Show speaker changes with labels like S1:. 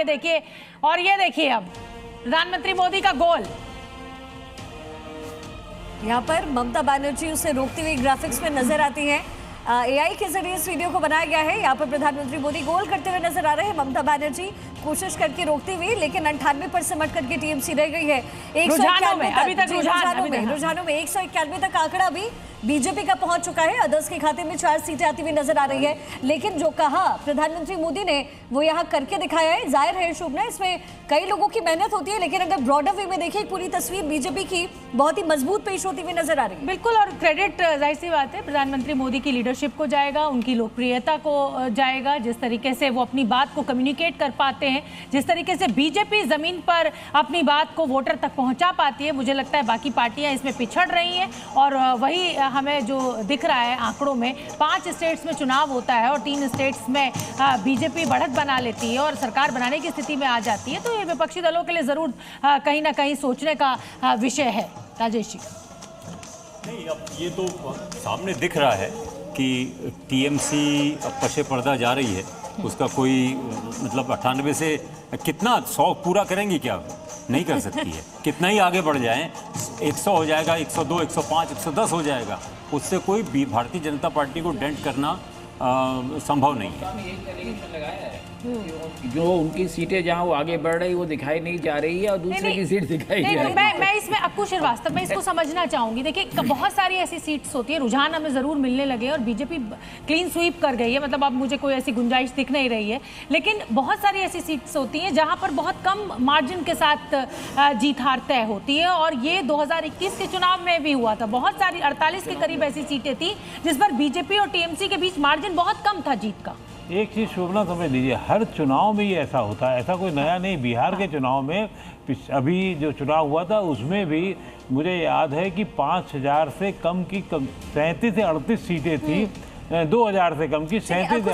S1: ये देखिए, और ये देखिए अब प्रधानमंत्री मोदी का गोल।
S2: यहाँ पर ममता बनर्जी उसे रोकती हुई ग्राफिक्स में नजर आती हैं। एआई के जरिए इस वीडियो को बनाया गया है। यहाँ पर प्रधानमंत्री मोदी गोल करते हुए नजर आ रहे हैं, ममता बनर्जी कोशिश करके रोकती हुई, लेकिन 98 पर सिमट करके टीएमसी रह गई है। 191 रुझानों में 191 तक आंकड़ा अभी बीजेपी का पहुंच चुका है। अदर्स के खाते में 4 सीटें आती हुई नजर आ रही है, लेकिन जो कहा प्रधानमंत्री मोदी ने वो यहाँ करके दिखाया है। जाहिर है शुभना, इसमें कई लोगों की मेहनत होती है, लेकिन अगर ब्रॉडर वे में देखिए पूरी तस्वीर बीजेपी की बहुत ही मजबूत पेश होती हुई नजर आ रही है।
S1: बिल्कुल, और क्रेडिट जाहिर सी बात है प्रधानमंत्री मोदी की लीडरशिप को जाएगा, उनकी लोकप्रियता को जाएगा, जिस तरीके से वो अपनी बात को कम्युनिकेट कर पाते हैं, जिस तरीके से बीजेपी जमीन पर अपनी बात को वोटर तक पहुंचा पाती है। मुझे लगता है बाकी पार्टियां इसमें पिछड़ रही हैं, और वही हमें जो दिख रहा है आंकड़ों में। 5 स्टेट्स में चुनाव होता है और 3 स्टेट्स में बीजेपी बढ़त बना लेती है और सरकार बनाने की स्थिति में आ जाती है, तो ये विपक्षी दलों के लिए जरूर कहीं ना कहीं सोचने का विषय है। राजेश जी,
S3: नहीं, अब ये तो सामने दिख रहा है कि टीएमसी अब पशे पर्दा जा रही है। उसका कोई मतलब 98 से कितना 100 पूरा करेंगी क्या? नहीं कर सकती है। कितना ही आगे बढ़ जाएं, 100 हो जाएगा, 102, 105, 110 हो जाएगा, उससे कोई भी भारतीय जनता पार्टी को डेंट करना संभव नहीं है।
S4: जो उनकी सीटें जहां वो आगे बढ़ रही वो दिखाई नहीं जा रही है और दूसरे की सीट दिखाई जा रही है।
S1: मैं इसमें अक्कू श्रीवास्तव मैं इसको समझना चाहूंगी। देखिए बहुत सारी ऐसी सीट्स होती है, रुझान हमें जरूर मिलने लगे और बीजेपी क्लीन स्वीप कर गई है, मतलब अब मुझे कोई ऐसी गुंजाइश दिख नहीं रही है, लेकिन बहुत सारी ऐसी सीट्स होती हैं जहां पर बहुत कम मार्जिन के साथ जीत हार तय होती है, और ये 2021 के चुनाव में भी हुआ था। बहुत सारी 48 के करीब ऐसी सीटें थी जिस पर बीजेपी और टीएमसी के बीच मार्जिन बहुत कम था जीत का।
S5: एक चीज़ शोभना समझ लीजिए, हर चुनाव में ये ऐसा होता है, ऐसा कोई नया नहीं। बिहार के चुनाव में अभी जो चुनाव हुआ था उसमें भी मुझे याद है कि 5000 से कम की 37 से 38 सीटें थी, 2000 से कम की 37